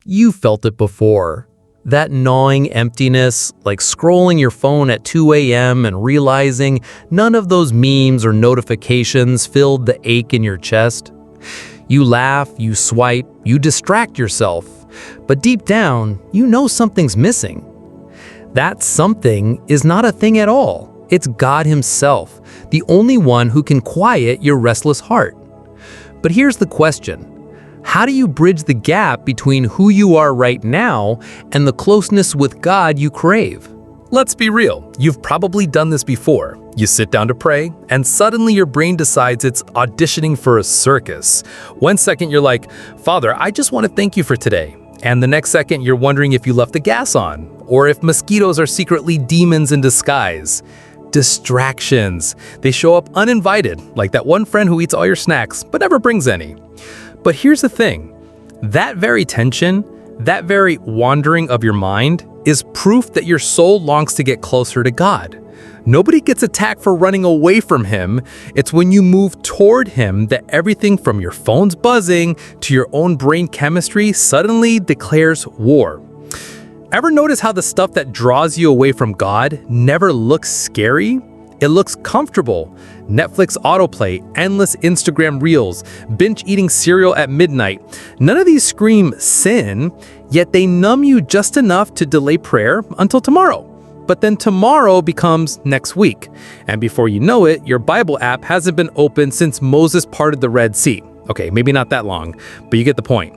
You felt it before. That gnawing emptiness, like scrolling your phone at 2 a.m. and realizing none of those memes or notifications filled the ache in your chest. You laugh, you swipe, you distract yourself, but deep down, you know something's missing. That something is not a thing at all. It's God Himself, the only one who can quiet your restless heart. But here's the question. How do you bridge the gap between who you are right now and the closeness with God you crave? Let's be real, you've probably done this before. You sit down to pray, and suddenly your brain decides it's auditioning for a circus. One second you're like, "Father, I just want to thank you for today." And the next second you're wondering if you left the gas on, or if mosquitoes are secretly demons in disguise. Distractions. They show up uninvited, like that one friend who eats all your snacks but never brings any. But here's the thing, that very tension, that very wandering of your mind is proof that your soul longs to get closer to God. Nobody gets attacked for running away from Him. It's when you move toward Him that everything from your phone's buzzing to your own brain chemistry suddenly declares war. Ever notice how the stuff that draws you away from God never looks scary? It looks comfortable. Netflix autoplay, endless Instagram reels, binge eating cereal at midnight. None of these scream sin, yet they numb you just enough to delay prayer until tomorrow. But then tomorrow becomes next week. And before you know it, your Bible app hasn't been open since Moses parted the Red Sea. Okay, maybe not that long, but you get the point.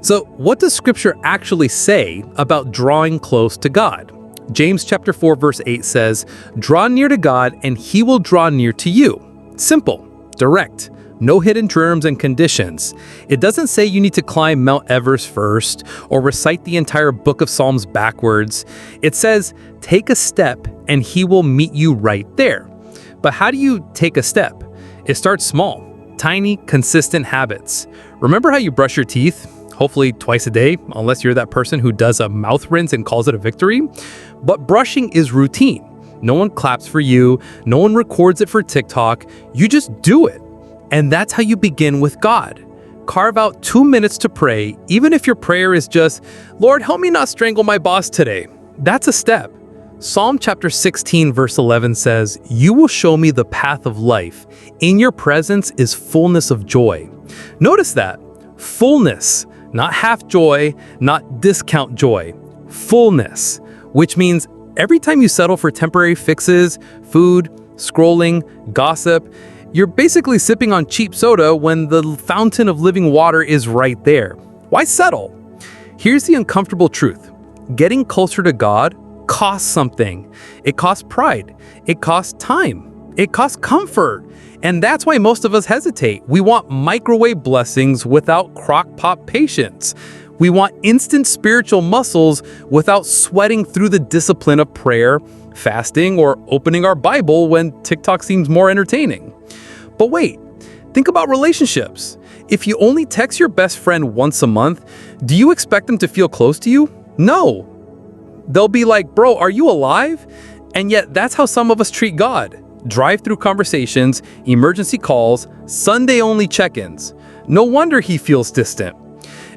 So what does Scripture actually say about drawing close to God? James chapter 4 verse 8 says, "Draw near to God and He will draw near to you." Simple, direct, no hidden terms and conditions. It doesn't say you need to climb Mount Everest first or recite the entire book of Psalms backwards. It says, take a step and He will meet you right there. But how do you take a step? It starts small, tiny, consistent habits. Remember how you brush your teeth? Hopefully twice a day, unless you're that person who does a mouth rinse and calls it a victory. But brushing is routine. No one claps for you, no one records it for TikTok, you just do it. And that's how you begin with God. Carve out 2 minutes to pray, even if your prayer is just, "Lord, help me not strangle my boss today." That's a step. Psalm chapter 16 verse 11 says, "You will show me the path of life. In your presence is fullness of joy." Notice that. Fullness. Not half joy, not discount joy. Fullness, which means every time you settle for temporary fixes, food, scrolling, gossip, you're basically sipping on cheap soda when the fountain of living water is right there. Why settle? Here's the uncomfortable truth. Getting closer to God costs something. It costs pride. It costs time. It costs comfort. And that's why most of us hesitate. We want microwave blessings without crock-pot patience. We want instant spiritual muscles without sweating through the discipline of prayer, fasting, or opening our Bible when TikTok seems more entertaining. But wait, think about relationships. If you only text your best friend once a month, do you expect them to feel close to you? No. They'll be like, "Bro, are you alive?" And yet that's how some of us treat God. Drive-through conversations, emergency calls, Sunday-only check-ins. No wonder He feels distant.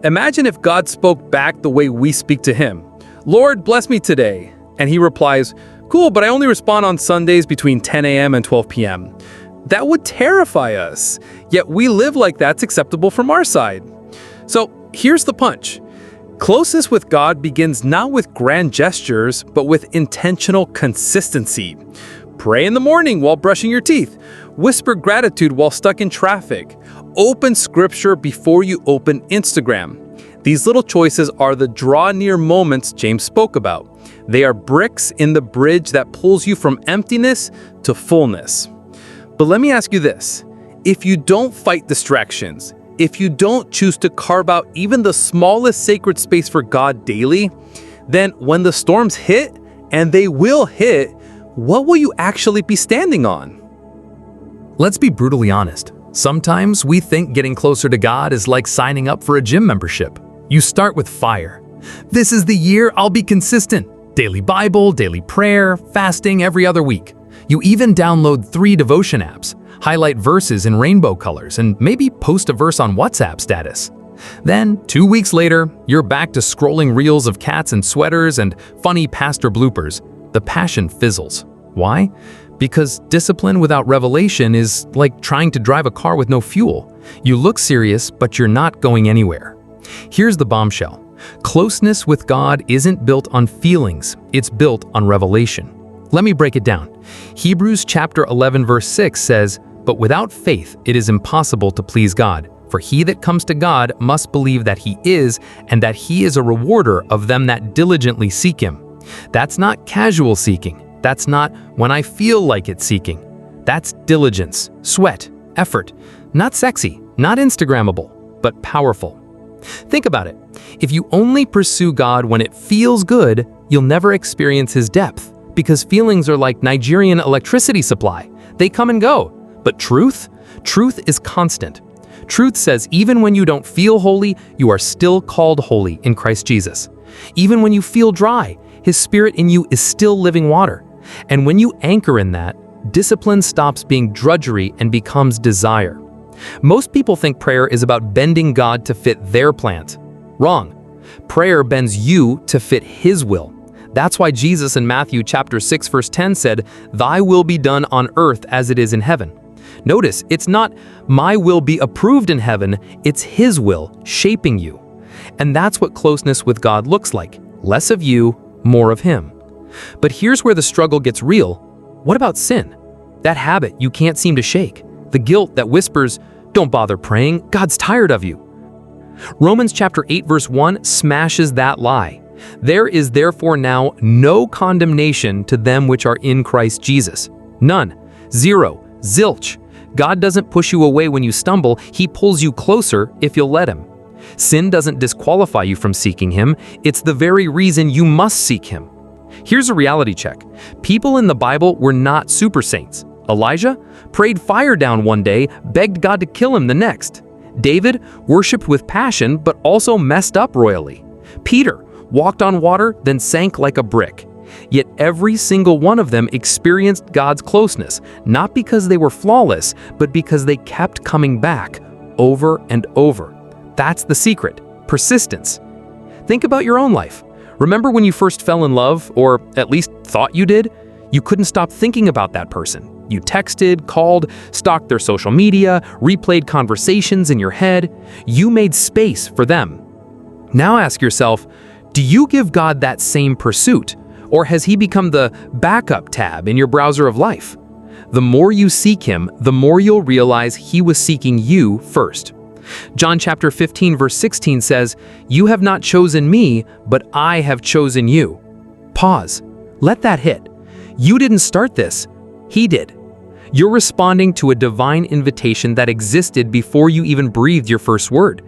Imagine if God spoke back the way we speak to Him. "Lord, bless me today." And He replies, "Cool, but I only respond on Sundays between 10 a.m. and 12 p.m. That would terrify us. Yet we live like that's acceptable from our side. So here's the punch. Closeness with God begins not with grand gestures, but with intentional consistency. Pray in the morning while brushing your teeth. Whisper gratitude while stuck in traffic. Open Scripture before you open Instagram. These little choices are the draw near moments James spoke about. They are bricks in the bridge that pulls you from emptiness to fullness. But let me ask you this. If you don't fight distractions, if you don't choose to carve out even the smallest sacred space for God daily, then when the storms hit, and they will hit, what will you actually be standing on? Let's be brutally honest. Sometimes we think getting closer to God is like signing up for a gym membership. You start with fire. This is the year I'll be consistent. Daily Bible, daily prayer, fasting every other week. You even download 3 devotion apps, highlight verses in rainbow colors, and maybe post a verse on WhatsApp status. Then, 2 weeks later, you're back to scrolling reels of cats in sweaters and funny pastor bloopers. The passion fizzles. Why? Because discipline without revelation is like trying to drive a car with no fuel. You look serious, but you're not going anywhere. Here's the bombshell. Closeness with God isn't built on feelings, it's built on revelation. Let me break it down. Hebrews chapter 11 verse 6 says, "But without faith it is impossible to please God. For he that comes to God must believe that he is, and that he is a rewarder of them that diligently seek him." That's not casual seeking. That's not when I feel like it seeking. That's diligence, sweat, effort. Not sexy, not Instagrammable, but powerful. Think about it. If you only pursue God when it feels good, you'll never experience his depth, because feelings are like Nigerian electricity supply. They come and go. But truth? Truth is constant. Truth says even when you don't feel holy, you are still called holy in Christ Jesus. Even when you feel dry, his spirit in you is still living water. And when you anchor in that, discipline stops being drudgery and becomes desire. Most people think prayer is about bending God to fit their plans. Wrong. Prayer bends you to fit his will. That's why Jesus in Matthew chapter 6 verse 10 said, "Thy will be done on earth as it is in heaven." Notice, it's not my will be approved in heaven, it's his will shaping you. And that's what closeness with God looks like. Less of you, more of him. But here's where the struggle gets real. What about sin? That habit you can't seem to shake. The guilt that whispers, "Don't bother praying, God's tired of you." Romans chapter 8 verse 1 smashes that lie. "There is therefore now no condemnation to them which are in Christ Jesus." None. Zero. Zilch. God doesn't push you away when you stumble, he pulls you closer if you'll let him. Sin doesn't disqualify you from seeking him, it's the very reason you must seek him. Here's a reality check. People in the Bible were not super saints. Elijah prayed fire down one day, begged God to kill him the next. David worshiped with passion but also messed up royally. Peter walked on water, then sank like a brick. Yet every single one of them experienced God's closeness, not because they were flawless, but because they kept coming back over and over. That's the secret, persistence. Think about your own life. Remember when you first fell in love, or at least thought you did? You couldn't stop thinking about that person. You texted, called, stalked their social media, replayed conversations in your head. You made space for them. Now ask yourself, do you give God that same pursuit? Or has he become the backup tab in your browser of life? The more you seek him, the more you'll realize he was seeking you first. John chapter 15 verse 16 says, "You have not chosen me, but I have chosen you." Pause. Let that hit. You didn't start this. He did. You're responding to a divine invitation that existed before you even breathed your first word.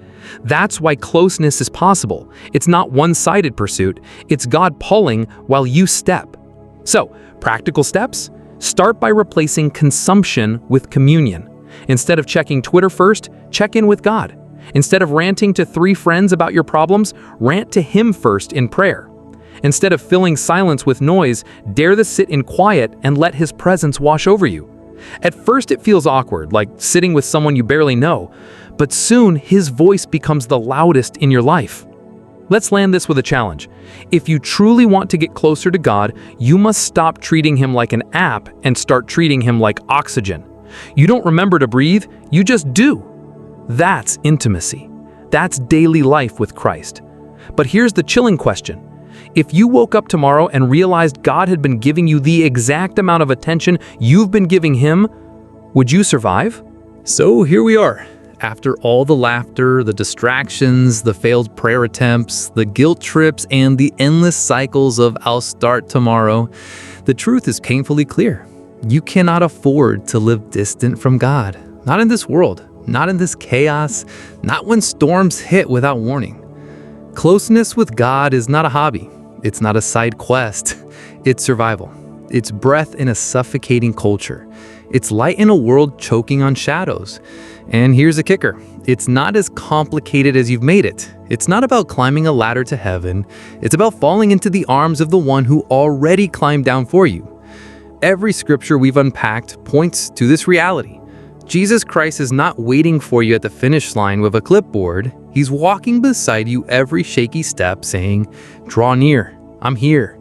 That's why closeness is possible. It's not one-sided pursuit. It's God pulling while you step. So, practical steps? Start by replacing consumption with communion. Instead of checking Twitter first, check in with God. Instead of ranting to 3 friends about your problems, rant to him first in prayer. Instead of filling silence with noise, dare to sit in quiet and let his presence wash over you. At first it feels awkward, like sitting with someone you barely know, but soon his voice becomes the loudest in your life. Let's land this with a challenge. If you truly want to get closer to God, you must stop treating him like an app and start treating him like oxygen. You don't remember to breathe, you just do. That's intimacy. That's daily life with Christ. But here's the chilling question. If you woke up tomorrow and realized God had been giving you the exact amount of attention you've been giving him, would you survive? So here we are. After all the laughter, the distractions, the failed prayer attempts, the guilt trips, and the endless cycles of "I'll start tomorrow," the truth is painfully clear. You cannot afford to live distant from God. Not in this world, not in this chaos, not when storms hit without warning. Closeness with God is not a hobby. It's not a side quest. It's survival. It's breath in a suffocating culture. It's light in a world choking on shadows. And here's the kicker. It's not as complicated as you've made it. It's not about climbing a ladder to heaven. It's about falling into the arms of the one who already climbed down for you. Every scripture we've unpacked points to this reality. Jesus Christ is not waiting for you at the finish line with a clipboard. He's walking beside you every shaky step, saying, "Draw near, I'm here."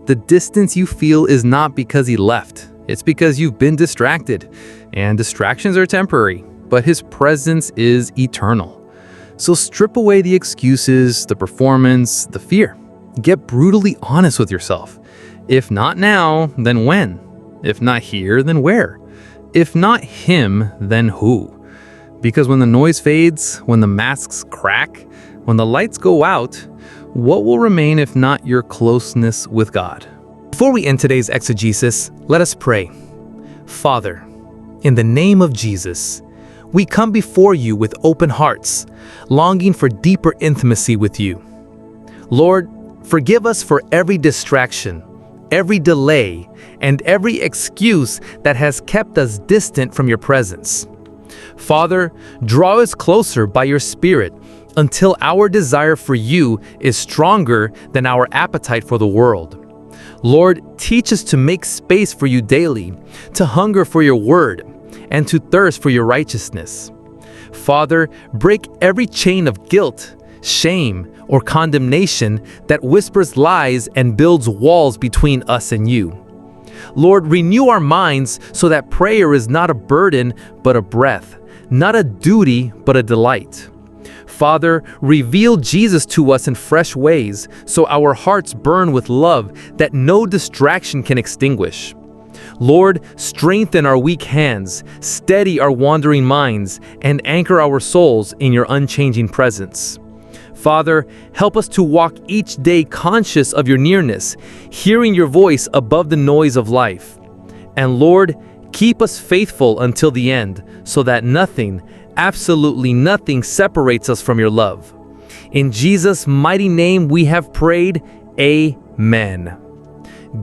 The distance you feel is not because he left. It's because you've been distracted. And distractions are temporary, but his presence is eternal. So strip away the excuses, the performance, the fear. Get brutally honest with yourself. If not now, then when? If not here, then where? If not him, then who? Because when the noise fades, when the masks crack, when the lights go out, what will remain if not your closeness with God? Before we end today's exegesis, let us pray. Father, in the name of Jesus, we come before you with open hearts, longing for deeper intimacy with you. Lord, forgive us for every distraction, every delay, and every excuse that has kept us distant from your presence. Father, draw us closer by your Spirit until our desire for you is stronger than our appetite for the world. Lord, teach us to make space for you daily, to hunger for your word, and to thirst for your righteousness. Father, break every chain of guilt, shame, or condemnation that whispers lies and builds walls between us and you. Lord, renew our minds so that prayer is not a burden but a breath, not a duty but a delight. Father, reveal Jesus to us in fresh ways so our hearts burn with love that no distraction can extinguish. Lord, strengthen our weak hands, steady our wandering minds, and anchor our souls in your unchanging presence. Father, help us to walk each day conscious of your nearness, hearing your voice above the noise of life. And Lord, keep us faithful until the end, so that nothing, absolutely nothing, separates us from your love. In Jesus' mighty name we have prayed, Amen.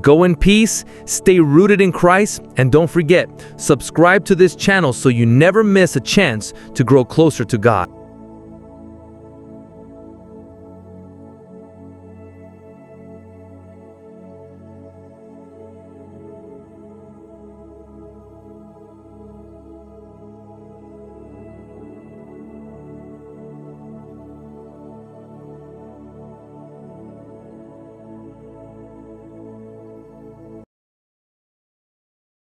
Go in peace, stay rooted in Christ, and don't forget, subscribe to this channel so you never miss a chance to grow closer to God.